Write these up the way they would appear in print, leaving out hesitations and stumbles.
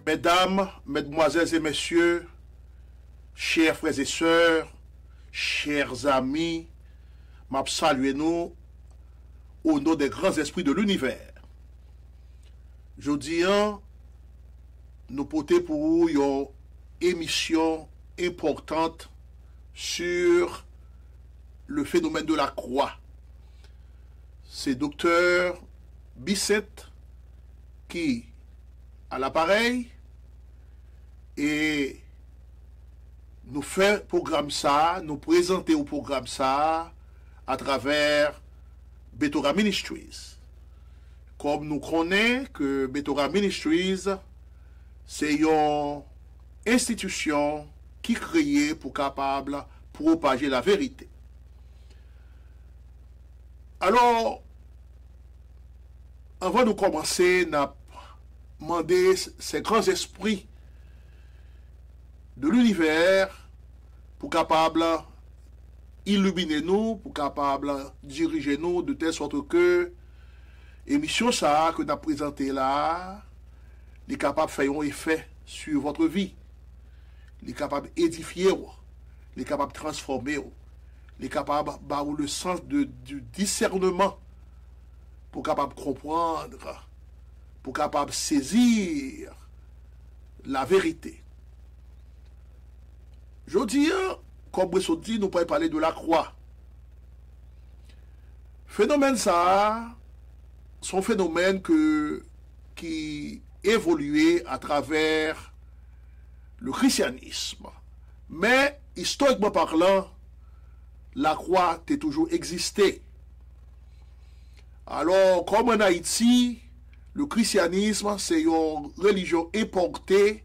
Mesdames, Mesdemoiselles et Messieurs, chers frères et sœurs, chers amis, m'a salué nous au nom des grands esprits de l'univers. Je dis, nous portons pour vous une émission importante sur le phénomène de la croix. C'est docteur Bissette qui à l'appareil et nous fait programme ça, nous présenter au programme ça à travers Betora Ministries. Comme nous connaissons que Betora Ministries, c'est une institution qui est créée pour capable propager la vérité. Alors, avant de commencer, nous avons demandé ces grands esprits de l'univers pour capable illuminer nous, pour capable diriger nous de telle sorte que l'émission ça que nous avons présentée là, est capable de faire un effet sur votre vie, est capable d'édifier, est capable de transformer, est capable d'avoir le sens du discernement pour capable comprendre, pour capable saisir la vérité. Je dis, comme Bresson dit, nous pouvons parler de la croix. Phénomène ça, son phénomène qui évoluait à travers le christianisme. Mais, historiquement parlant, la croix a toujours existé. Alors, comme en Haïti, le christianisme, c'est une religion importée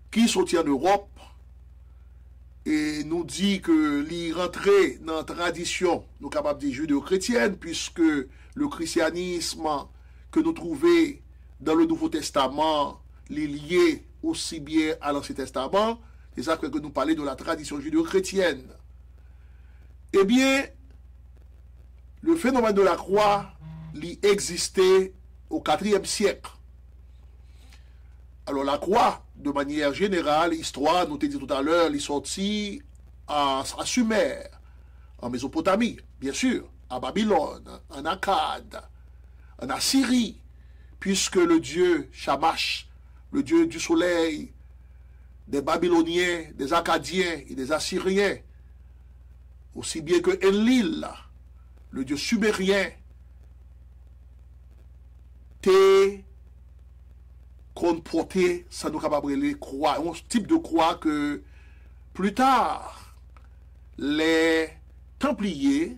qui sortit en Europe et nous dit que l'y rentrer dans la tradition, nous capables de dire judéo-chrétienne, puisque le christianisme que nous trouvons dans le Nouveau Testament, les lié aussi bien à l'Ancien Testament, c'est ça que nous parlons de la tradition judéo-chrétienne. Eh bien, le phénomène de la croix, il existait au IVe siècle. Alors la croix, de manière générale, l'histoire, nous t'ai dit tout à l'heure, elle est sortie à Sumer, en Mésopotamie, bien sûr, à Babylone, en Akkad, en Assyrie, puisque le dieu Shamash, le dieu du soleil, des Babyloniens, des Akkadiens et des Assyriens, aussi bien que Enlil, le dieu sumérien, t'es qu'on portait, ça nous capable de croix, un type de croix que plus tard, les Templiers,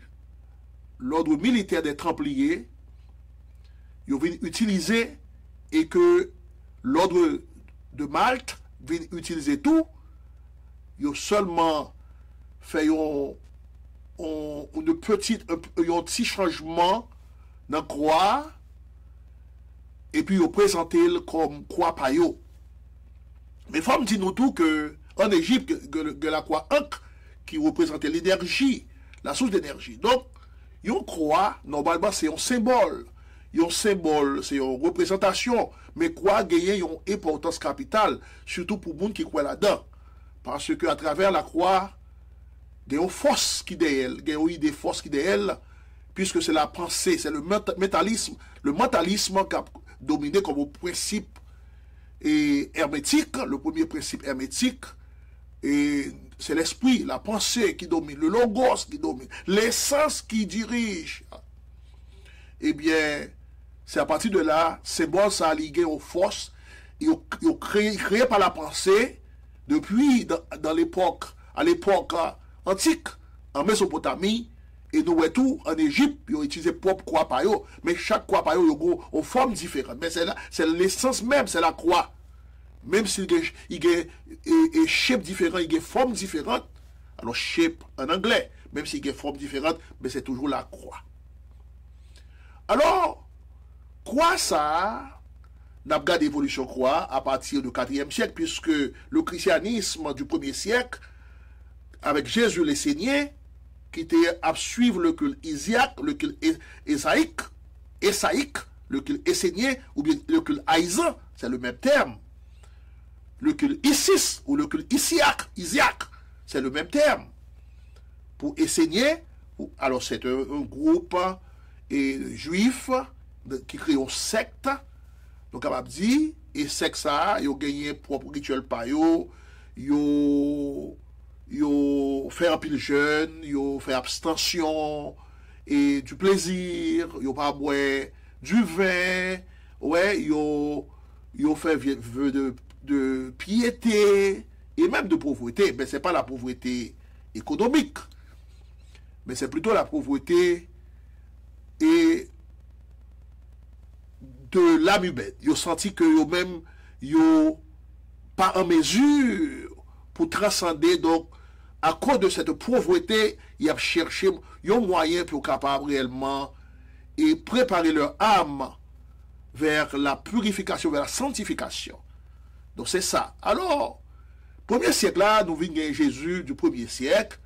l'ordre militaire des Templiers, ils ont utilisé et que l'ordre de Malte vient utiliser tout, ils ont seulement fait un petit changement dans la croix et puis ils présenté comme croix paillot. Mais il faut me dire nous tout que en Égypte, que la croix Ankh qui représentait l'énergie, la source d'énergie. Donc, une croix, normalement, c'est un symbole. Un symbole, c'est une représentation. Mais croix gagne une importance capitale, surtout pour les gens qui croient là-dedans. Parce que à travers la croix, il y a une force qui est d'elle, il y a des forces qui est d'elle, puisque c'est la pensée, c'est le mentalisme qui a dominé comme principe hermétique, le premier principe hermétique, et c'est l'esprit, la pensée qui domine, le logos qui domine, l'essence qui dirige. Eh bien, c'est à partir de là, c'est bon, ça a ligué aux forces, créé par la pensée, depuis dans l'époque, à l'époque antique, en Mésopotamie, et nous tout en Égypte, ils ont utilisé propre croix par eux, mais chaque croix par eux, ils ont une forme différente. Mais c'est l'essence même, c'est la croix. Même s'il y a un shape différent, il y a une forme différente, alors shape en anglais, même s'il y a une forme différente, mais c'est toujours la croix. Alors, croix ça, n'a pas d'évolution croix à partir du IVe siècle, puisque le christianisme du 1er siècle, avec Jésus les Seigneurs, qui était à suivre le culte isiaque, le culte ésaïque, le culte essénien, ou bien le culte haïsant, c'est le même terme. Le culte Isis ou le culte Isiaque, c'est le même terme. Pour Esséniens, alors c'est un groupe juif qui crée une secte. Donc, capable dire, et secte ça, ils ont gagné propre rituel par eux, ils ont fait un pile jeûne, ils ont fait abstention et du plaisir, ils ont pas boire du vin, ouais, ils ont fait vœu de piété et même de pauvreté. Mais c'est pas la pauvreté économique, mais c'est plutôt la pauvreté et de l'âme humaine. Ils ont senti que eux-mêmes, ils n'ont pas en mesure pour transcender. Donc, à cause de cette pauvreté, ils ont cherché un moyen pour capable réellement et préparer leur âme vers la purification, vers la sanctification. Donc, c'est ça. Alors, premier siècle là, nous venons Jésus du premier siècle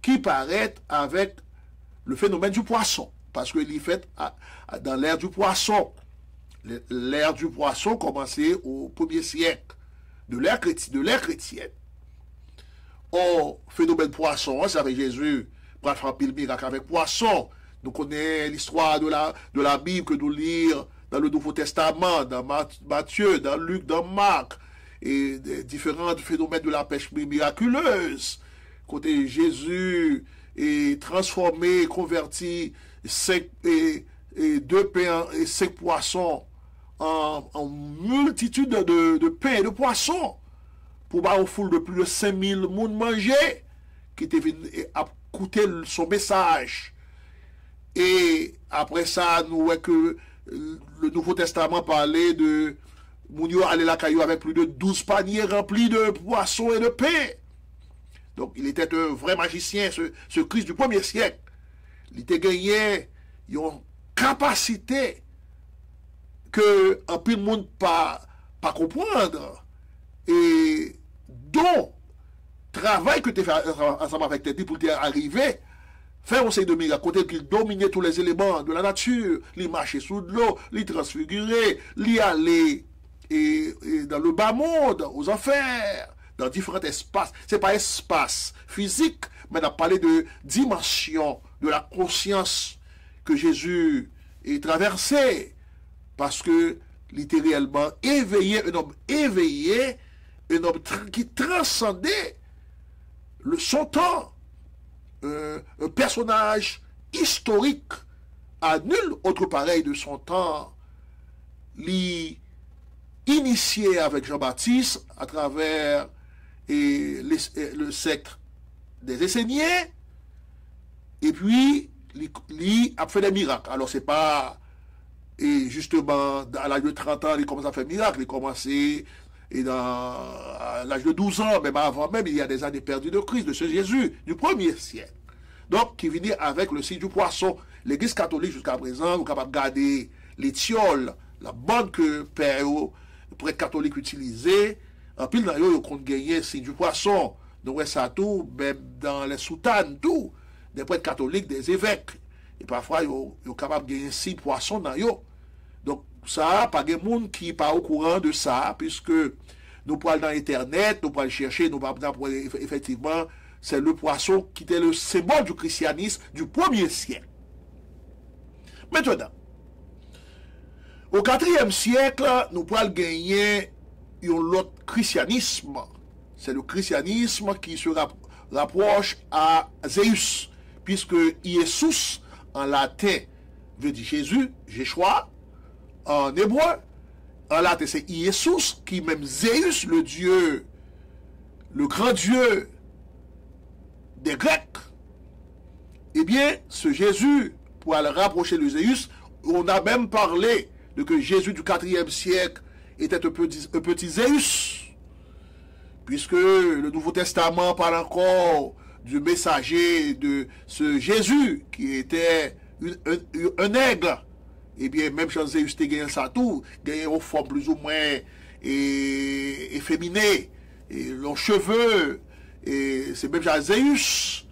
qui paraît avec le phénomène du poisson. Parce qu'il est fait dans l'ère du poisson. L'ère du poisson commençait au premier siècle de l'ère chrétienne. Au phénomène poisson, ça fait Jésus pour faire pile miracle avec poisson. Nous connaissons l'histoire de la Bible que nous lisons dans le Nouveau Testament, dans Matthieu, dans Luc, dans Marc, et différents phénomènes de la pêche miraculeuse. Côté Jésus est transformé, converti 2 pains et 5 poissons en multitude de pains et de poissons pour voir une foule de plus de 5000 personnes manger qui étaient venus à écouter son message. Et après ça, nous voyons que le Nouveau Testament parlait de Mounio aller la caillou avec plus de 12 paniers remplis de poissons et de pain. Donc il était un vrai magicien, ce Christ du premier siècle. Il était gagné une capacité que un peu de monde pas comprendre et dont travail que tu fais ensemble avec tes pour arriver faire un série de miracles côté qu'il dominait tous les éléments de la nature, il marchait sous de l'eau, il transfigurait, il allait et dans le bas monde, aux enfers, dans différents espaces. C'est pas espace physique, mais on a parlé de dimension de la conscience que Jésus est traversé. Parce que, littéralement, un homme éveillé, un homme qui transcendait son temps, un personnage historique à nul autre pareil de son temps, initié avec Jean-Baptiste à travers le secte des Esséniens, et puis, il a fait des miracles. Alors, c'est pas... Et justement, à l'âge de 30 ans, il commence à faire miracle. Il commence à l'âge de 12 ans, même avant même, il y a des années perdues de Christ, de ce Jésus, du premier siècle. Donc, qui venait avec le signe du poisson. L'Église catholique, jusqu'à présent, est capable de garder l'étiole, la bande que Père, prêtre catholique utilisait. En pile, dans eux, ils ont gagné le signe du poisson. Donc, ça tout, même dans les soutanes, tout, des prêtres catholiques, des évêques. Et parfois, ils sont capables de gagner 6 poissons dans eux. Donc, ça, pas de monde qui n'est pas au courant de ça, puisque nous pouvons aller dans Internet, nous pouvons chercher, nous pouvons effectivement, c'est le poisson qui était le symbole du christianisme du premier siècle. Maintenant, au 4e siècle, nous pouvons gagner un autre christianisme. C'est le christianisme qui se rapproche à Zeus, puisque Iesous, en latin, veut dire Jésus, Jéchoua, en hébreu, en latin, c'est Iesous, qui même Zeus, le dieu, le grand dieu des Grecs. Eh bien, ce Jésus, pour le rapprocher de Zeus, on a même parlé de que Jésus du 4e siècle était un petit Zeus, puisque le Nouveau Testament parle encore du messager de ce Jésus qui était un aigle. Eh bien, même si Zeus te gagné ça tout, gagné une forme plus ou moins efféminée, et leurs cheveux, et c'est même Zeus.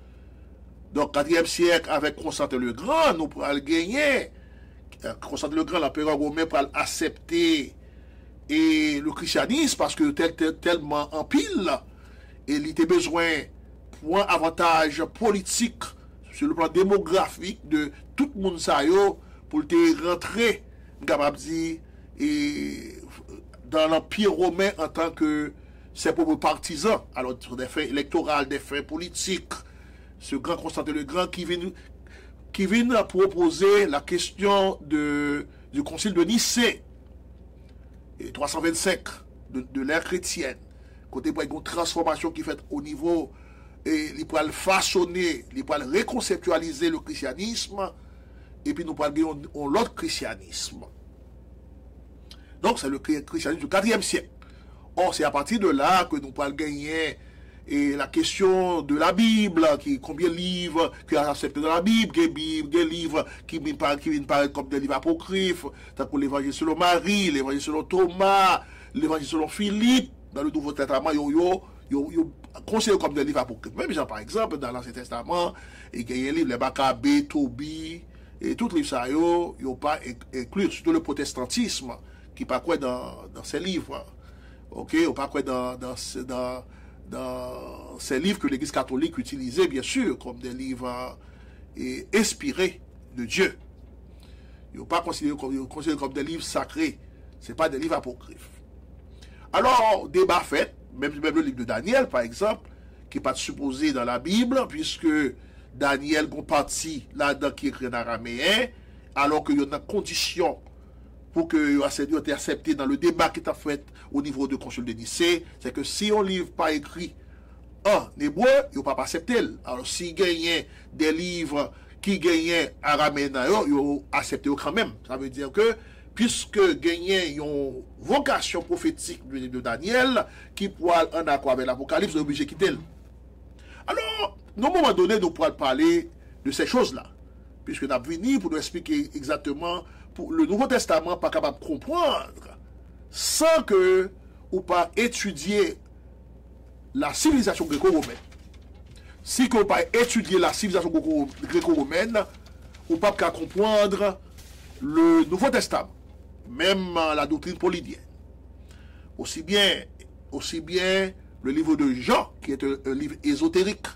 Donc, 4e siècle, avec Constantin le Grand, nous pourrons le gagner. Constantin le Grand, l'empereur romain, pour accepter et le christianisme, parce que tellement en pile, et il était besoin pour un avantage politique sur le plan démographique de tout le monde ça yo, pour te rentrer, capable dire, et dans l'Empire romain en tant que ses propres partisans, alors sur des fins électorales, des fins politiques, ce grand Constantin le Grand qui vient proposer la question du concile de Nicée, et 325 de l'ère chrétienne, côté pour une transformation qui fait au niveau, et il peut façonner, il peut reconceptualiser le christianisme, et puis nous parlons de l'autre christianisme. Donc c'est le christianisme du 4e siècle. Or, c'est à partir de là que nous parlons gagner et la question de la Bible, combien de livres qui sont acceptés dans la Bible, des livres qui viennent paraître comme des livres apocryphes, tant pour l'évangile selon Marie, l'évangile selon Thomas, l'évangile selon Philippe, dans le Nouveau Testament, ils considérés comme des livres apocryphes. Même genre, par exemple, dans l'Ancien Testament, il y a un livre, les Maccabées, Tobie, et tous les livres, ça, ils n'ont pas inclus, surtout le protestantisme, qui pas quoi dans ces livres. Ok, ou pas quoi dans ces livres que l'Église catholique utilisait, bien sûr, comme des livres inspirés de Dieu. Ils ne sont pas considérés comme des livres sacrés. Ce n'est pas des livres apocryphes. Alors, débat fait, même le livre de Daniel, par exemple, qui n'est pas supposé dans la Bible, puisque Daniel a partie là-dedans qui est écrit en araméen, alors qu'il y a une condition pour que soit accepté dans le débat qui est fait au niveau du concile de Nicée, c'est que si on livre pas écrit en hébreu, il ne va pas accepter. Alors, si gagne des livres qui gagnent araméen, ils vont accepter quand même. Ça veut dire que, puisque gagnent une vocation prophétique de Daniel, qui pourra en accord avec l'Apocalypse, ils sont obligés de quitter. Alors, à un moment donné, nous pourrons parler de ces choses-là, puisque nous avons venu pour nous expliquer exactement pour le Nouveau Testament pas capable de comprendre sans que ou pas étudier la civilisation gréco-romaine. Si vous pas étudier la civilisation gréco-romaine, ou pas comprendre le Nouveau Testament, même la doctrine paulidienne. Aussi bien le livre de Jean, qui est un livre ésotérique,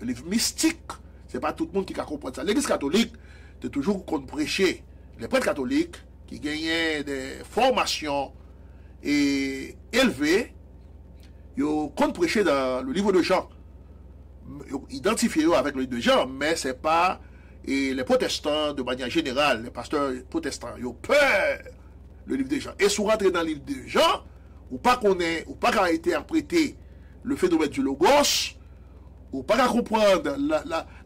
un livre mystique. C'est pas tout le monde qui a compris ça. L'Église catholique, c'est toujours qu'on prêchait les prêtres catholiques qui gagnaient des formations élevées, ils ont prêché dans le livre de Jean, identifié avec le livre de Jean, mais c'est pas les protestants de manière générale, les pasteurs protestants, ils ont peur le livre de Jean. Et si vous rentrez dans le livre de Jean, ou pas qu'à interpréter le phénomène du logos, ou pas qu'à comprendre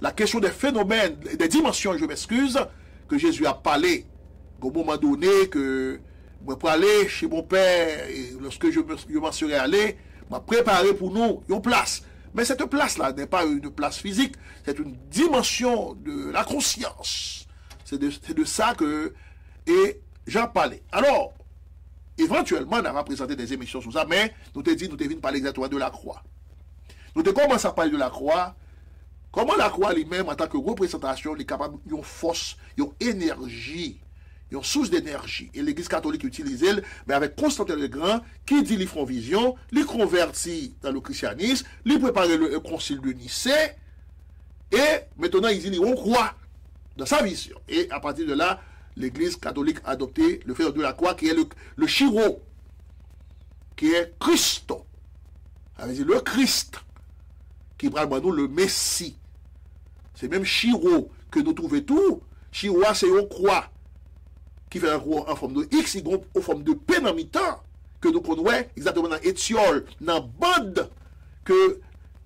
la question des phénomènes, des dimensions, je m'excuse, que Jésus a parlé au moment donné que je peux aller chez mon père et lorsque je m'en serais allé, m'a préparé pour nous une place. Mais cette place-là n'est pas une place physique, c'est une dimension de la conscience. C'est de ça que j'en parlais. Alors, éventuellement, on a présenté des émissions sur ça, mais nous te dit, nous devons parler exactement de la croix. Nous te commençons à parler de la croix. Comment la croix lui-même, en tant que représentation, est capable d'une force, d'une énergie, une source d'énergie. Et l'Église catholique utilise elle, mais avec Constantin le Grand, qui dit les font vision, les convertit dans le christianisme, les prépare le concile de Nicée, et maintenant il dit on croit dans sa vision. Et à partir de là, l'Église catholique a adopté le fait de la croix, qui est le chiro, qui est Christo. Ça veut dire le Christ, qui prend nous le Messie. C'est même chiro que nous trouvons tout. Chiro, c'est une croix qui fait un croix en forme de X, y en forme de P dans mi-temps, que nous connaissons exactement dans l'étiole, dans la bande que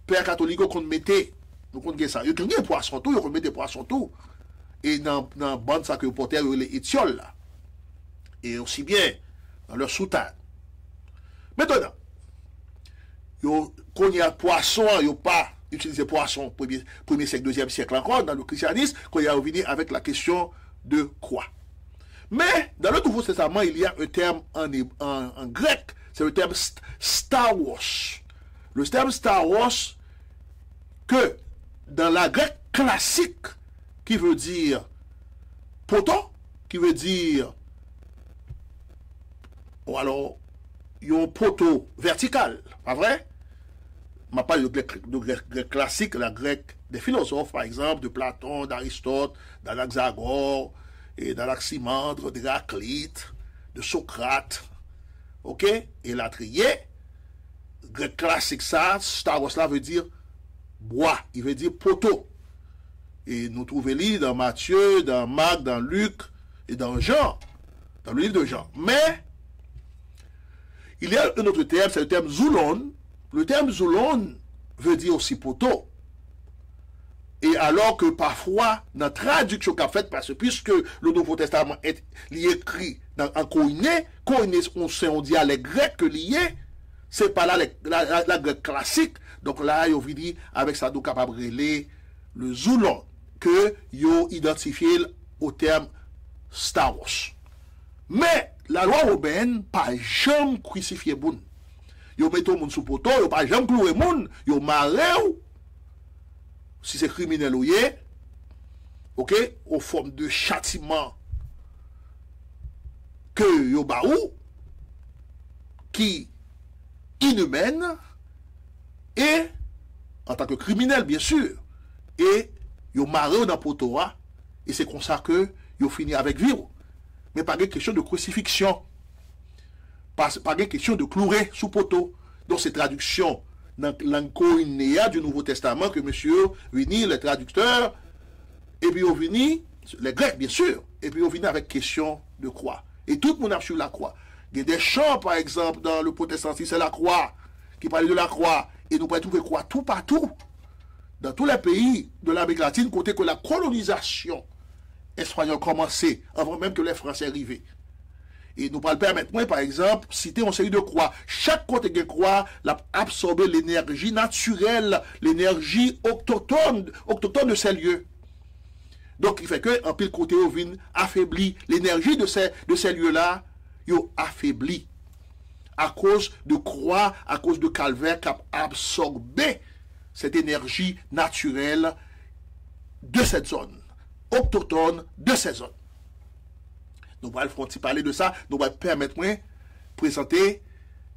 Père catholique qu'on mettait. Nous connaissons ça. Il y a des poissons tout, il y a des poissons tout. Et dans la bande, ça que vous portez les étioles là. Et aussi bien dans leur soutane. Maintenant, quand il y a poisson, il n'y a pas utilisé poisson premier siècle, deuxième siècle encore dans le christianisme, quand il y a revenu avec la question de croix. Mais dans le Nouveau Testament, il y a un terme en grec, c'est le terme stauros. Le terme stauros, que dans la grecque classique, qui veut dire poteau, qui veut dire, alors, un poteau vertical, pas vrai? Je parle de grec classique, la grecque des philosophes, par exemple, de Platon, d'Aristote, d'Anaxagore, et d'Anaximandre, d'Héraclite, de Socrate, ok? Et Latrier, grec classique ça, Star Wars là veut dire bois, il veut dire poteau. Et nous trouvons là dans Matthieu, dans Marc, dans Luc et dans Jean, dans le livre de Jean. Mais il y a un autre terme, c'est le terme zoulon. Le terme zoulon veut dire aussi poteau. Et alors que parfois, dans la traduction qu'a faite, parce que puisque le Nouveau Testament est écrit en koiné, on dit à les Grecs que lié, c'est pas là la grec classique. Donc là, il y a dit avec ça, nous capable de relayer le zoulon, que yo identifié au terme Star Wars. Mais la loi romaine pas jamais crucifié moun. Yo metto moun sous poteau, yo pas jamais cloué moun, yo maré si c'est criminel ou yé, OK, aux formes de châtiment que yo ba ou qui inhumaine et en tant que criminel bien sûr et yo maré dans poteau et c'est comme ça que yo fini avec vivre. Mais pas de question de crucifixion. Pas de question de clouer sous poteau. Donc c'est traduction dans l'ancoïnéa du Nouveau Testament que monsieur vini, les traducteurs, et puis on vini, les Grecs bien sûr, et puis on vini avec question de croix. Et tout le monde a sur la croix. Il y a des chants par exemple dans le protestantisme, c'est la croix, qui parle de la croix, et nous pouvons trouver croix tout partout. Dans tous les pays de l'Amérique latine, côté que la colonisation espagnole commençait, avant même que les Français arrivaient. Et nous allons permettre, moi, par exemple, citer une série de croix. Chaque côté de croix l'a absorbé l'énergie naturelle, l'énergie autochtone de ces lieux. Donc, il fait que, en pile côté, on vient affaibli. L'énergie de ces lieux-là, ils affaibli. À cause de croix, à cause de calvaire qui a absorbé cette énergie naturelle de cette zone, autochtone de ces zones. Nous allons parler de ça, nous allons permettre de présenter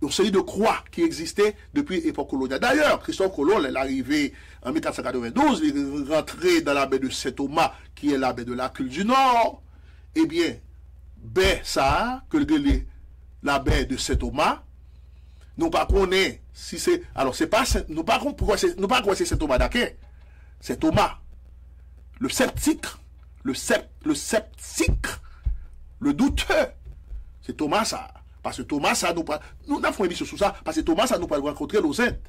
une série de croix qui existaient depuis l'époque coloniale. D'ailleurs, Christophe Colomb est arrivé en 1492, il est rentré dans la baie de Saint-Thomas, qui est la baie de la Cule du Nord. Eh bien, baie ça, que la baie de Saint-Thomas, nous ne connaissons pas si c'est. Alors, c'est pas. Nous ne connaissons pas c'est Saint-Thomas d'Aquin. C'est Thomas. Le sceptique, le sceptique, le douteux, c'est Thomas ça. Parce que Thomas ça nous avons fait une émission sur ça, parce que Thomas ça nous pas rencontrer nos Indes.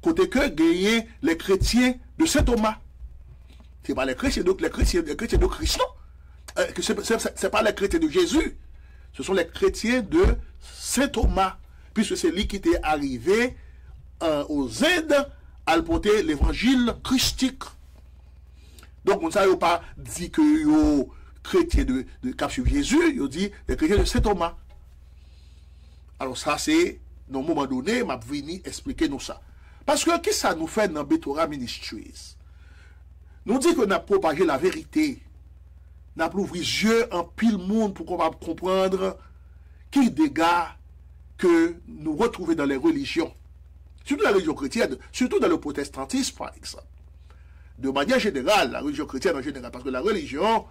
Côté que gagner les chrétiens de Saint Thomas. C'est pas les chrétiens de Christ. C'est pas les chrétiens de Jésus. Ce sont les chrétiens de Saint Thomas. Puisque c'est lui qui était arrivé aux Indes à porter l'évangile christique. Donc, on ne savait pas dit que les chrétiens de cap sur Jésus, ils dit les chrétiens de Saint Thomas. Alors, ça, c'est, dans un moment donné, m'a venu expliquer nous ça. Parce que, qu'est-ce que ça nous fait dans Betora Ministries? Nous dit qu'on a propagé la vérité. On a ouvert les yeux en pile monde pour qu'on va comprendre quels dégâts que nous retrouvons dans les religions. Surtout dans la religion chrétienne, surtout dans le protestantisme, par exemple. De manière générale, la religion chrétienne en général, parce que la religion,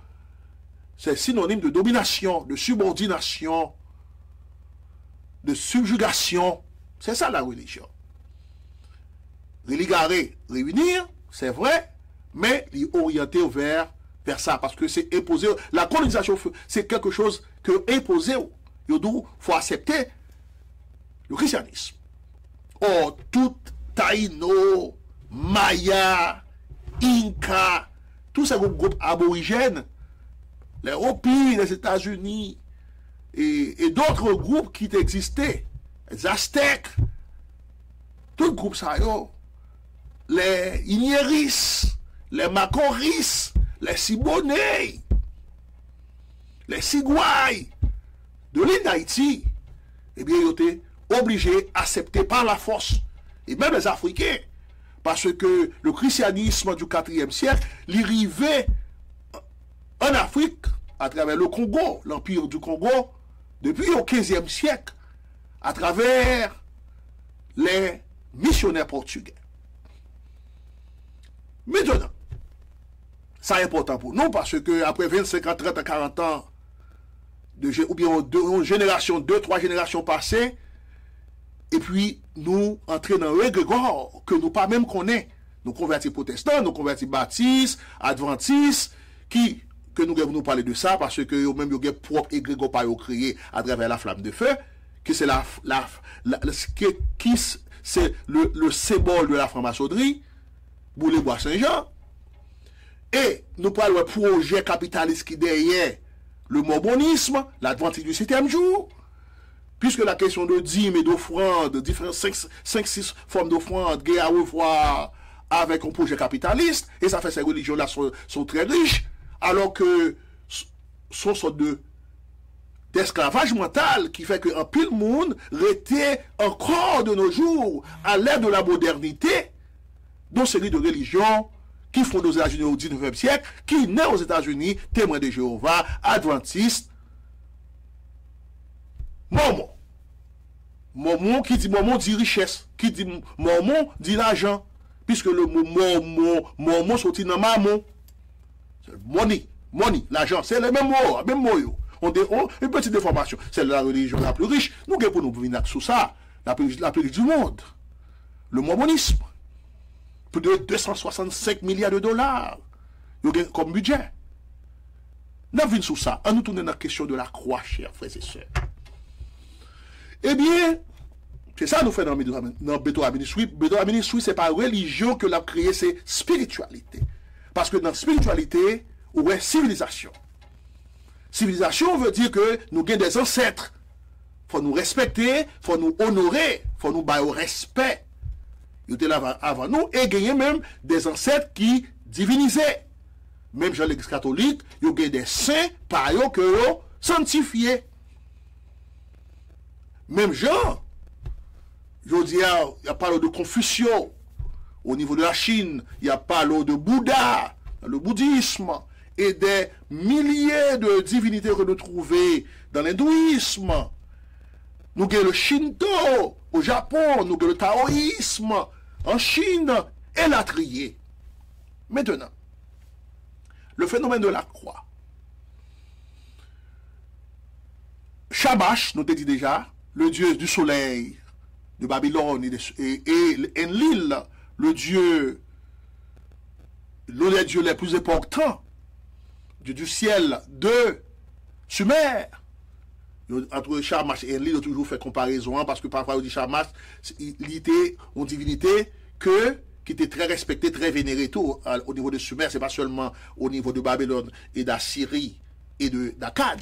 c'est synonyme de domination, de subordination, de subjugation. C'est ça la religion. Religaré, réunir, c'est vrai, mais orienté vers ça, parce que c'est imposé. La colonisation, c'est quelque chose que imposé. Il faut accepter le christianisme. Or, tout Taïno, Maya, Inca, tous ces groupes aborigènes, les Hopis des États-Unis et d'autres groupes qui existaient, les Aztèques, tous les groupes ça, les Inieris, les Macoris, les Siboney, les Sigouaï de l'île d'Haïti, eh bien, ils étaient obligés d'accepter par la force, et même les Africains, parce que le christianisme du IVe siècle, il arrivait en Afrique, à travers le Congo, l'empire du Congo, depuis le XVe siècle, à travers les missionnaires portugais. Maintenant, ça est important pour nous parce que après 25 ans, 30 ans, 40 ans, ou bien deux générations, 2-3 générations passées, et puis nous entrons dans un égrégore que nous pas même connaissons. Nous convertis protestants, nous convertis baptistes, adventistes, que nous parler de ça parce que eux même ils ont propre égrégore pas créé à travers la flamme de feu, que c'est c'est le symbole de la franc-maçonnerie, Boulay-Bois Saint-Jean. Et nous parlons d'un projet capitaliste qui derrière le mormonisme, l'adventisme du 7e jour, puisque la question de dîmes et d'offrandes, différentes 5-6 formes d'offrandes, guerre à revoir avec un projet capitaliste, et ça fait ces religions-là sont très riches, alors que sont sorte d'esclavage mental qui fait qu'un pile monde était encore de nos jours à l'ère de la modernité, dans série de religions qui font aux États-Unis au 19e siècle, qui naît aux États-Unis, témoins de Jéhovah, adventistes, Mormon. Mormon, qui dit Mormon dit richesse, qui dit Mormon dit l'argent, puisque le mot Mormon sorti dans Mammon. Money, l'argent, c'est le même mot. Une petite déformation. C'est la religion la plus riche. Nous avons pour nous venir sous ça, la plus riche du monde. Le mormonisme. Plus de 265 milliards de dollars comme budget. Nous venons sous ça. On nous tourne dans la question de la croix, chers frères et sœurs. Eh bien, c'est ça nous fait dans Betoa Ministry. Betoa Ministry, c'est pas religion que l'a créé, c'est spiritualité. Parce que dans la spiritualité, où est civilisation. Civilisation veut dire que nous avons des ancêtres. Il faut nous respecter, il faut nous honorer, il faut nous bailler au respect. Ils étaient là avant nous et gagner même des ancêtres qui divinisaient. Même dans l'Église catholique, ils ont des saints par eux que eux sanctifiés. Même Jean, je dis, il y a pas de Confucius. Au niveau de la Chine, il y a pas de Bouddha, le bouddhisme, et des milliers de divinités que nous trouvons dans l'hindouisme. Nous avons le Shinto au Japon, nous avons le taoïsme en Chine et la trier. Maintenant, le phénomène de la croix. Shamash, nous t'ai dit déjà, le dieu du soleil de Babylone et Enlil, le dieu les plus importants du ciel de Sumer. Entre Shamash et Enlil, ils ont toujours fait comparaison parce que parfois on dit Shamash, il était une divinité qui était très respectée, très vénérée tout au niveau de Sumer. C'est pas seulement au niveau de Babylone et d'Assyrie et d'Akkad,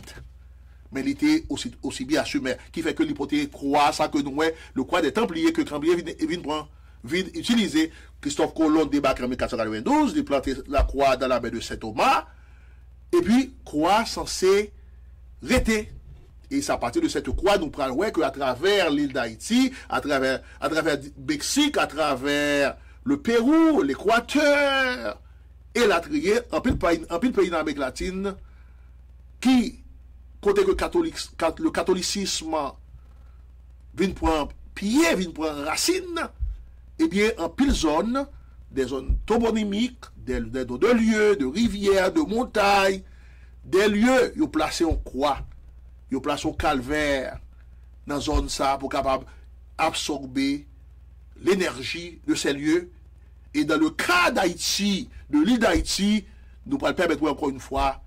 mais il était aussi bien à Sumer, qui fait que l'hypothèse croix, ça que nous, le croix des Templiers, que Templiers vient utiliser. Christophe Colomb débarque en 1492, il plante la croix dans la baie de Saint-Thomas, et puis croix censée rester. Et c'est à partir de cette croix, nous prenons qu'à travers l'île d'Haïti, à travers Mexique, à travers le Pérou, l'Équateur, et la trier, en pile pays dans l'Amérique latine, qui, côté que le catholicisme vient prendre pied, vient prendre racine, eh bien, en pile zone, des zones toponymiques, des de lieux, de rivières, de montagnes, des lieux, ils ont placé en croix, ils ont placé en calvaire, dans zone ça, pour capable absorber l'énergie de ces lieux. Et dans le cas d'Haïti, de l'île d'Haïti, nous pourrons permettre encore une fois,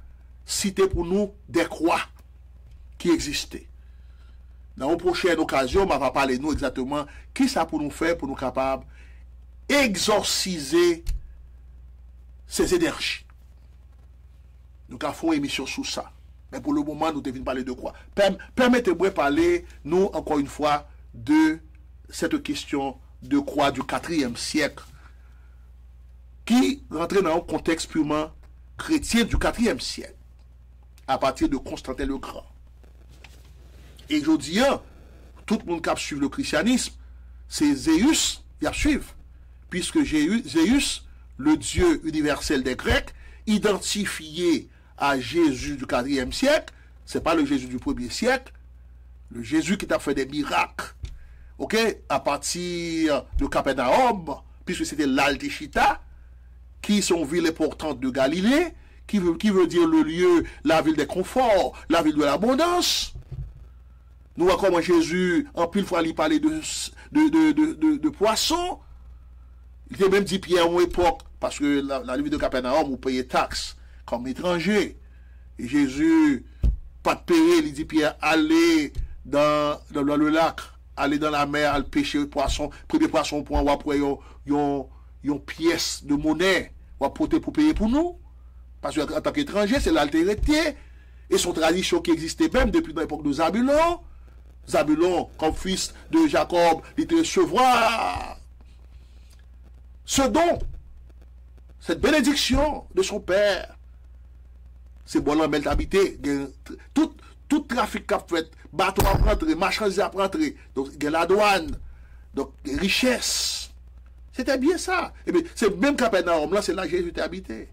citer pour nous des croix qui existaient. Dans une prochaine occasion, on va parler nous exactement qui ça pour nous faire, pour nous capables exorciser ces énergies. Nous avons une émission sur ça. Mais pour le moment, nous devons parler de quoi? Permettez-moi de parler, nous, encore une fois, de cette question de croix du 4e siècle qui rentrait dans un contexte purement chrétien du 4e siècle, à partir de Constantin le Grand. Et je dis, tout le monde qui suit le christianisme, c'est Zéus qui a suivi. Puisque Zéus, le dieu universel des Grecs, identifié à Jésus du 4e siècle, c'est pas le Jésus du 1er siècle, Le Jésus qui t'a fait des miracles. Ok? À partir de Capernaum, puisque c'était l'Altishita, qui sont villes importantes de Galilée, qui veut dire le lieu, la ville des conforts, la ville de l'abondance. Nous voyons comment Jésus, en pile fois, il parlait de poissons. Il a même dit Pierre à une époque, parce que la ville de Capernaum, vous payez taxes comme étranger. Et Jésus, pas de payer, il dit Pierre, allez dans le lac, allez dans la mer, allez pêcher poisson, premier poisson pour après une pièce de monnaie, ou apporter pour payer pour nous. Parce qu'en tant qu'étranger, c'est l'altérité. Et son tradition qui existait même depuis l'époque de Zabulon. Zabulon, comme fils de Jacob, il te recevra ce don, cette bénédiction de son père. C'est bon l'embel d'habiter. Tout trafic qu'a fait, bateau à rentrer, marchandises à rentrer. Donc, il y a la douane. Donc, richesse. C'était bien ça. Et bien, c'est même Capernaum, là, c'est là que Jésus était habité.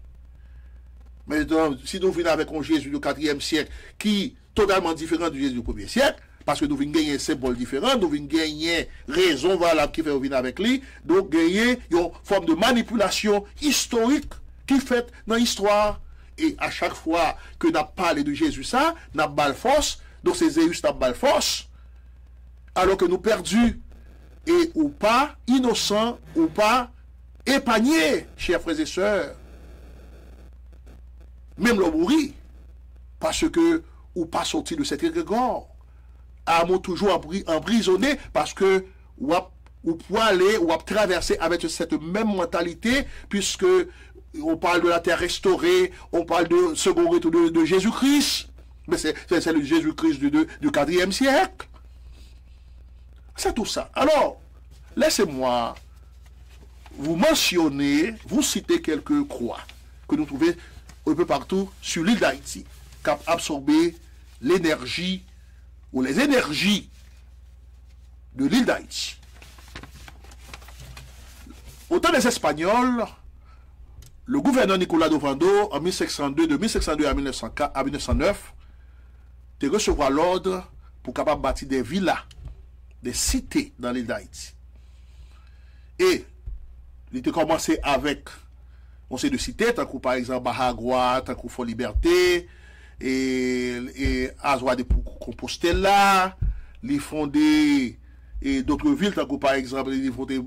Mais donc, si nous venons avec un Jésus du 4e siècle qui est totalement différent du Jésus du 1er siècle, parce que nous venons gagner un symbole différent, nous venons gagner raison valable qui fait venir avec lui, donc gagner une forme de manipulation historique qui fait dans l'histoire. Et à chaque fois que nous parlé de Jésus, ça, nous avons force, donc c'est Zéus qui a force, alors que nous perdus, et ou pas innocents, ou pas épargnés, chers frères et sœurs. Même le mourir, parce que ou pas sorti de cet égrégore. Amo toujours emprisonné parce que ou pour aller ou traverser avec cette même mentalité, puisque on parle de la terre restaurée, on parle de second retour de Jésus-Christ, mais c'est le Jésus-Christ du 4e siècle. C'est tout ça. Alors, laissez-moi vous mentionner, vous citer quelques croix que nous trouvons un peu partout sur l'île d'Haïti, qui a absorbé l'énergie ou les énergies de l'île d'Haïti. Au temps des Espagnols, le gouverneur Nicolas d'Ovando, en 1702, de 1702 à 1909, te recevoir l'ordre pour capable bâtir des villas, des cités dans l'île d'Haïti. Et il était commencé avec on sait de cités, tant que par exemple Bahagua, tant que Fort Liberté, et Azua de Compostela, les fondé et d'autres villes, tant que par exemple les fondé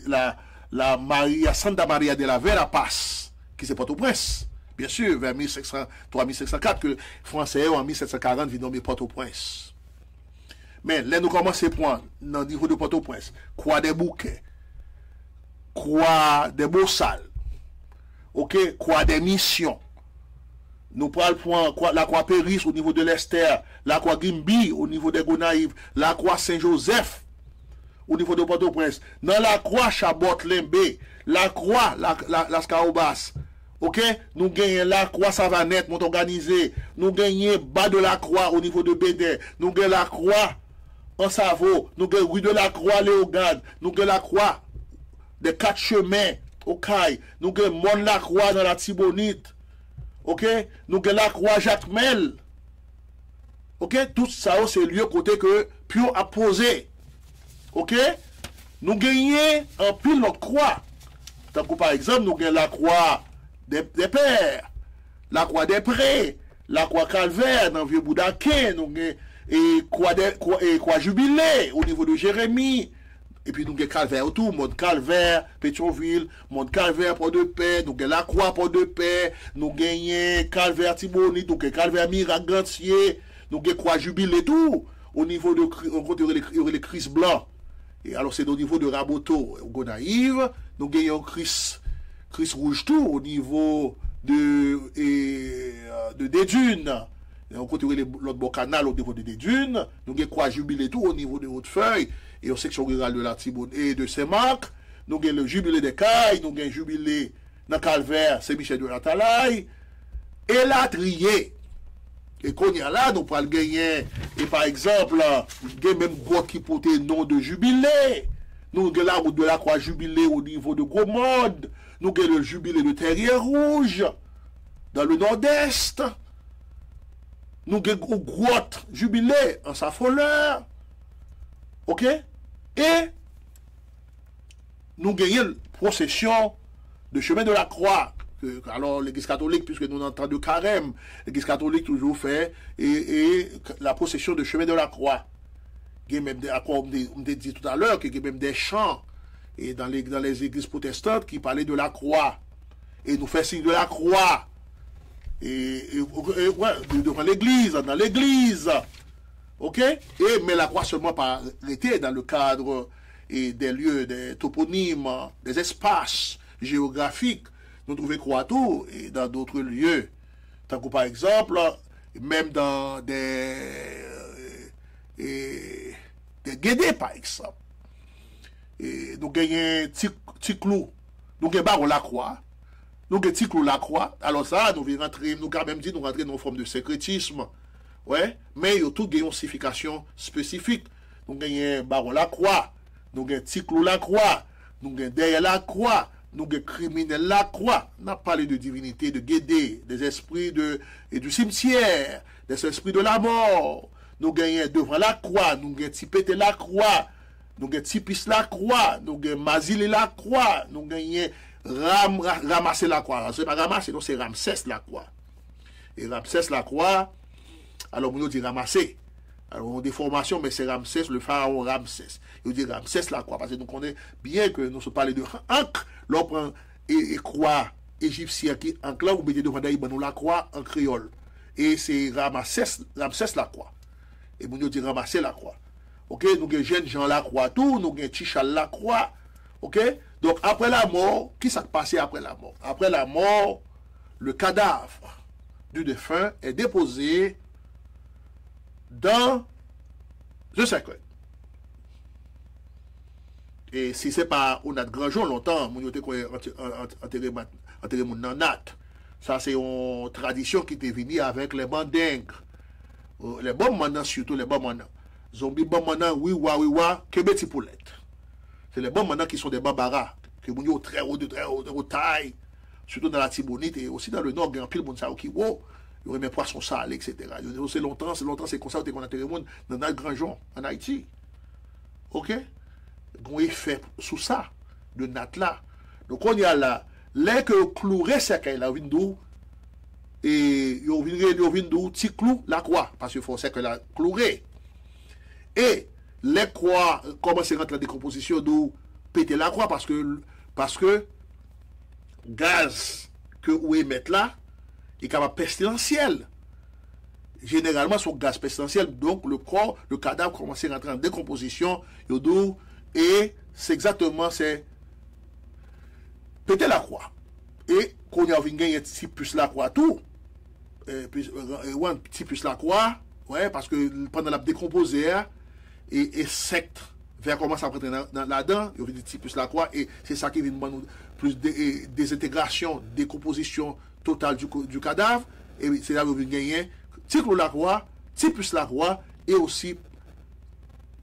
la Maria, Santa Maria de la Vera Paz, qui c'est Port-au-Prince. Bien sûr, vers 1703-1704, que les Français en 1740 viennent nommer Port-au-Prince. Mais là, nous commençons à prendre, dans le niveau de Port-au-Prince, quoi des bouquets, quoi des beaux salles, ok, quoi des missions. Nous prenons la croix Péris au niveau de l'Esther, la croix Gimbi au niveau des Gonaïves, la croix Saint-Joseph au niveau de Port-au-Prince, dans la croix Chabot-Limbe, la croix Las Caobas, ok, nous gagnons la croix Savanette, mont organisé, nous gagnons bas de la croix au niveau de Bédé, nous gagnons la croix en Savo, nous gagnons rue de la croix Léogade, nous gagnons la croix des 4 chemins au Caille, nous gagnons Mont la croix dans la Tibonite. Ok, nous avons la croix Jacmel. Ok, tout ça, c'est le lieu côté que Pio a posé. Ok, nous gagnons un pile notre croix. Tant que par exemple, nous gagnons la croix des pères, la croix des prés, la croix calvaire dans le vieux Boudaquin, nous gagnons et croix jubilé au niveau de Jérémie. Et puis nous avons Calvaire autour, Mont Calvaire, Pétionville, Mont Calvaire, Port-de-Paix, nous avons la Croix, Port-de-Paix, nous avons Calvaire Tibonite, nous avons Calvaire Miracle Gantier, nous avons Croix Jubilé, tout, au niveau de, il y aurait les Christ blancs. Et alors c'est au niveau de Raboto, au Gonaïve, nous avons Christ rouge tout, au niveau de Dédunes. Et on continue l'autre beau canal au niveau de Dédunes, nous avons Croix Jubilé, tout, au niveau de Haute-Feuille. Et aux sections rurales de la Tibonite et de Saint-Marc, nous avons le jubilé des Cailles, nous avons le jubilé dans Calvaire, Saint-Michel de la Talaye, et la Trier. Et qu'on y a là, nous pouvons gagner, et par exemple, nous avons même quoi qui porte le nom de jubilé. Nous avons la route de la Croix jubilé au niveau de Gros-Monde, nous avons le jubilé de Terrier Rouge, dans le nord-est. nous avons une grotte jubilé en sa fleur. OK? Et nous gagnons procession de chemin de la croix. Alors, l'Église catholique, puisque nous entendons de carême, l'Église catholique toujours fait, et la procession de chemin de la croix. Il y a même, comme on a dit tout à l'heure, qu'il y a même des chants et dans les églises protestantes qui parlaient de la croix. Et nous fait signe de la croix. Ouais, devant l'église, dans l'église. OK? Mais la croix seulement pas arrêtée dans le cadre des lieux, des toponymes, des espaces géographiques. Nous trouvons croix tout et dans d'autres lieux. Tant que par exemple, même dans des guédés par exemple. Et nous gagnons petit clou. Nous gagnons la croix. Nous avons petit clou la croix. Alors ça, nous venons rentrer, nous quand même dit, nous rentrer dans une forme de sécrétisme. Ouais. Mais il y a tout une signification spécifique. Nous gagnons baron la croix. Nous avons petit clou la croix. Nous avons derrière la croix. Nous avons criminel la croix. On a parlé de divinité, de guédé, des esprits et du cimetière, des esprits de la mort. Nous gagnons devant la croix. Nous avons tipété la croix. Nous avons tipis la croix. Nous avons mazilé la croix. Nous gagnons ramasser la croix. C'est pas ramasser, non, c'est Ramsès la croix. Et Ramsès la croix, alors on dit ramasser. Alors on a des formations, mais c'est Ramsès, le pharaon Ramsès. Il dit Ramsès la croix, parce que nous connaissons bien que nous sommes parlé de Ankh, l'on prend et croix égyptien qui Ankh là, vous mettez devant nous la croix en créole. Et c'est Ramsès la croix. Et nous dit ramasser la croix. Ok, nous avons jeunes Jean la croix, tout, nous avons Tichal la croix. Ok, donc après la mort, qui s'est passé après la mort? Après la mort, le cadavre du défunt est déposé dans le cercueil. Et si ce n'est pas on a de grand jour longtemps, on a enterré mon nat. Ça c'est une tradition qui est venue avec les mandingues. Les bons mandants, surtout les bons mandants. Zombie bon mandants, oui, kebeti poulette. C'est les bons mandants qui sont des barbaras, qui sont très haut taille, surtout dans la Tibonite et aussi dans le nord, il y a un pile de monde qui il y aurait mes poissons salés, etc. C'est longtemps, c'est comme ça qu'on a terminé dans notre grand Jean en Haïti. OK? On est fait sous ça, de nat là. Donc on y a là, les que clouer c'est qu'il a vindou et il vindou petit clou la croix parce qu'il faut c'est que la clouer. Et les croix commencent à rentrer la décomposition d'où péter la croix parce que gaz que vous émettez là est capable pestilentiel. Généralement, son gaz pestilentiel, donc le corps, le cadavre commence à rentrer en décomposition, et c'est exactement, c'est péter la croix. Et quand il y a un petit plus la croix, tout, un petit plus la croix, ouais, parce que pendant la décomposée, et secte, vers commencer à rentrer là-dedans, il y a un petit plus la croix, et c'est ça qui vient nous plus de désintégration, décomposition totale du cadavre, et c'est là où vous gagnez petit clou la croix, petit plus la croix, et aussi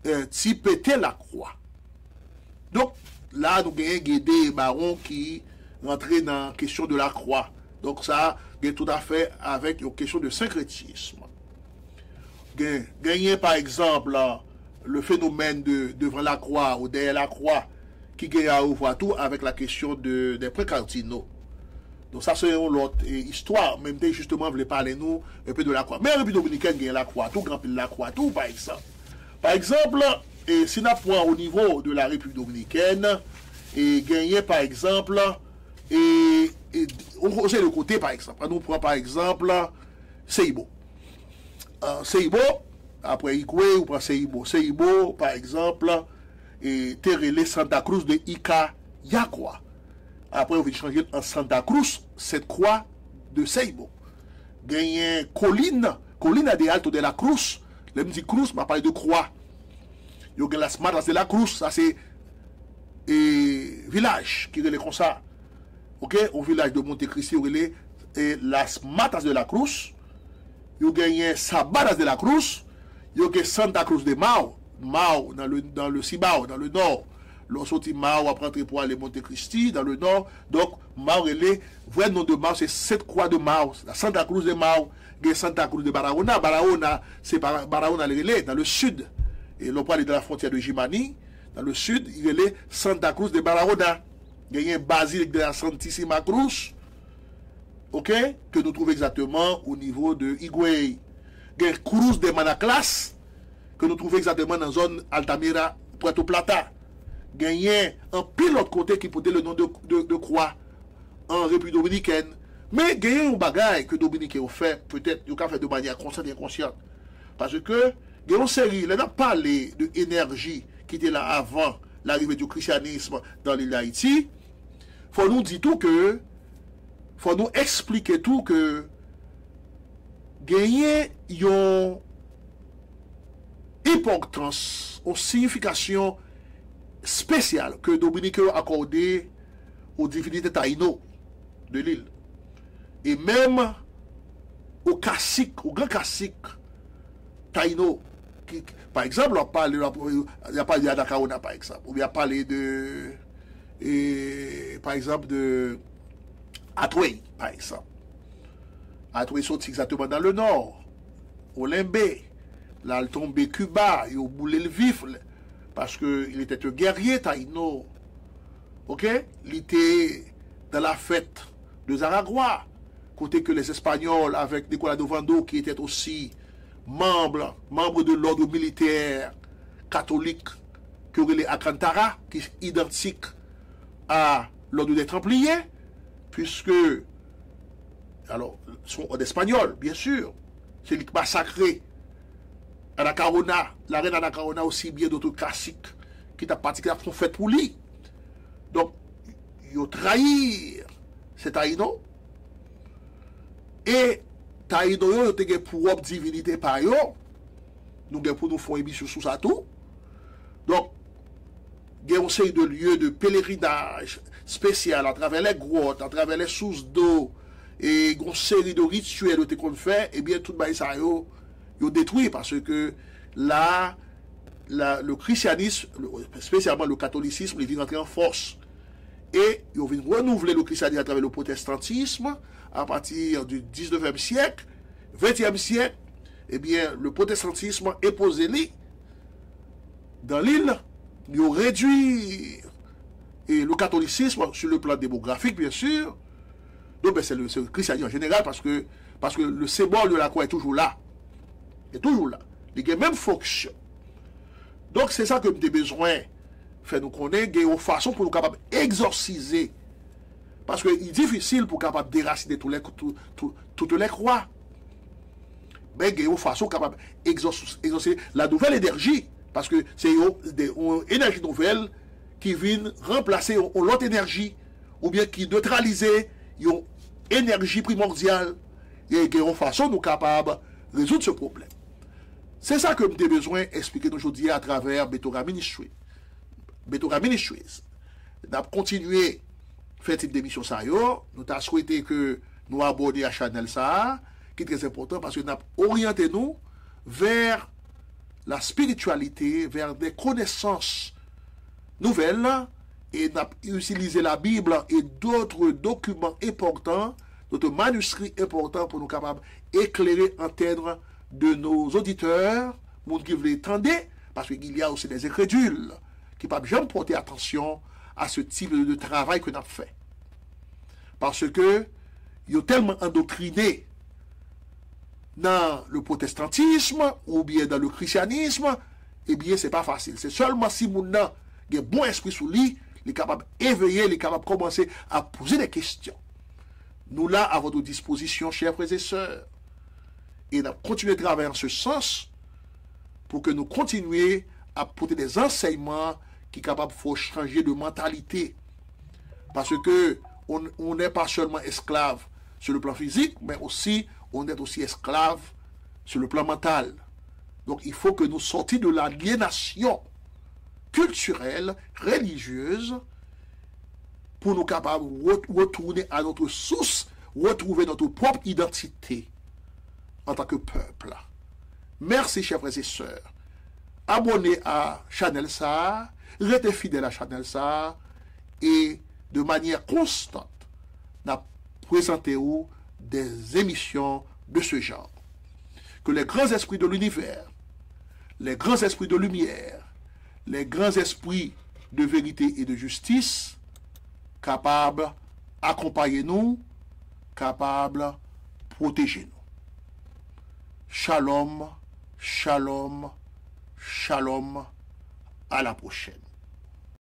petit péter la croix. Donc, là, nous avons des barons qui rentrent dans la question de la croix. Donc, ça, est tout à fait avec une question de syncrétisme. Gagner, par exemple, le phénomène devant la croix ou derrière la croix, qui gagne à ouvrir tout avec la question des pré-cardinaux. Donc, ça, c'est une autre histoire. Même si, justement, vous voulez parler, nous, un peu de la croix. Mais la République dominicaine gagne la croix, tout, grand pile la croix, tout, par exemple. Par exemple, et si nous prenons au niveau de la République dominicaine, et gagner par exemple, et on sait le côté par exemple, nous prenons par exemple Seibo. Seibo, après Igwe, on prend Seibo. Seibo, par exemple, et Terele Santa Cruz de Ika Yakwa. Après, on va changer en Santa Cruz, cette croix de Seibo. Gagner Colline de Alto de la Cruz, le petit Cruz m'a parlé de croix. Il y a las Matas de la Cruz, ça c'est village qui est comme ça. Ok, au village de Montecristi, il y a las Matas de la Cruz. Il y a Sabadas de la Cruz. Il y a Santa Cruz de Mao. Mao dans le Cibao, dans le nord. Lorsqu'on Mao après entrer pour aller Montecristi, dans le nord. Donc, Mao, le vrai nom de Mao, c'est cette croix de Mao, la Santa Cruz de Mao. Santa Cruz de Barahona. Barahona, c'est Barahona, dans le sud. Et l'on parle de la frontière de Jimani. Dans le sud, il est Santa Cruz de Barahona. Il y a un basilique de la Santissima Cruz, ok, que nous trouvons exactement au niveau de Higüey. Il y a Cruz de Manaclas, que nous trouvons exactement dans la zone Altamira, Puerto Plata. Il y a un pilote côté qui portait le nom de croix en République dominicaine. Mais il y a un bagage que les Dominicains ont fait, peut-être, ils ont fait de manière consciente et inconsciente. Parce que, il y a une série, on a parlé de l'énergie qui était là avant l'arrivée du christianisme dans l'île d'Haïti. Il faut nous dire tout que, faut nous expliquer tout que, gagner une importance, une signification spéciale que les Dominicains ont accordée aux divinités taïno de l'île. Et même aux caciques, aux grands caciques taïno. Par exemple, on parle de Anacaona, par exemple. Ou bien parler de, par exemple, de Atoué, par exemple. Atoué sont exactement dans le nord. Au Limbé. Là, il tombé Cuba, il a boulé le vif. Parce qu'il était un guerrier taïno. Ok? Il était dans la fête de Zaragua. Côté que les Espagnols, avec Nicolas de Vando, qui était aussi membre de l'ordre militaire catholique que les Alcantara, qui est identique à l'ordre des Templiers, puisque, alors, sont d'Espagnols, bien sûr, c'est lui qui massacré Anacaona, la reine Anacaona aussi bien d'autres classiques qui t'a particulièrement fait pour lui. Donc, ils ont trahi ces taïnos. Et taïno yo te gen pour wop divinité par yo. Nous gen pour nous faire émission sur ça tout. Donc, gen une série de lieux de pèlerinage spécial à travers les grottes, à travers les sources d'eau, et une série de rituels qu'on fait, et bien tout ça yo détruit parce que là, le christianisme, spécialement le catholicisme, il vient rentrer en force. Et ils vient renouveler le christianisme à travers le protestantisme à partir du 19e siècle, 20e siècle. Eh bien, le protestantisme est posé dans l'île, il a réduit et le catholicisme sur le plan démographique, bien sûr. Donc, ben, c'est le christianisme en général parce que le symbole de la croix est toujours là. Il est toujours là. Il a la même fonction. Donc, c'est ça que nous avons besoin. Fait nous connaître une façon pour nous capables d'exorciser. Parce que c'est difficile pour capable déraciner toutes les croix. Mais il y a une façon capable d'exorciser la nouvelle énergie. Parce que c'est une énergie nouvelle qui vient remplacer l'autre énergie. Ou bien qui neutralise une énergie primordiale. Et il y a une façon nous capables de résoudre ce problème. C'est ça que nous avons besoin d'expliquer aujourd'hui à travers Betora Ministries. Betora Ministries. Nous avons continué à faire cette émission. Nous avons souhaité que nous abonnions à la chaîne ça, qui est très important parce que nous avons orienté nous vers la spiritualité, vers des connaissances nouvelles et nous avons utilisé la Bible et d'autres documents importants, d'autres manuscrits importants pour nous capables d'éclairer, entendre de nos auditeurs, monde qui veulent entendre, parce qu'il y a aussi des incrédules qui ne peuvent jamais porter attention à ce type de travail que nous avons fait. Parce que ils ont tellement endoctriné dans le protestantisme ou bien dans le christianisme, eh bien, ce n'est pas facile. C'est seulement si mon a un bon esprit sous lui, il est capable d'éveiller, il est capable de commencer à poser des questions. Nous là, à votre disposition, chers frères et sœurs. Et nous continuons de travailler en ce sens pour que nous continuions à porter des enseignements qui sont capables de changer de mentalité. Parce que on n'est pas seulement esclave sur le plan physique, mais aussi on est aussi esclave sur le plan mental. Donc il faut que nous sortions de l'aliénation culturelle, religieuse, pour nous capables de retourner à notre source, retrouver notre propre identité en tant que peuple. Merci, chers frères et sœurs. Abonnez à Channel Ça, restez fidèles à Channel Ça, et de manière constante, nous présentons des émissions de ce genre. que les grands esprits de l'univers, les grands esprits de lumière, les grands esprits de vérité et de justice, capables d'accompagner nous, capables de protéger nous. Shalom, shalom, shalom, à la prochaine.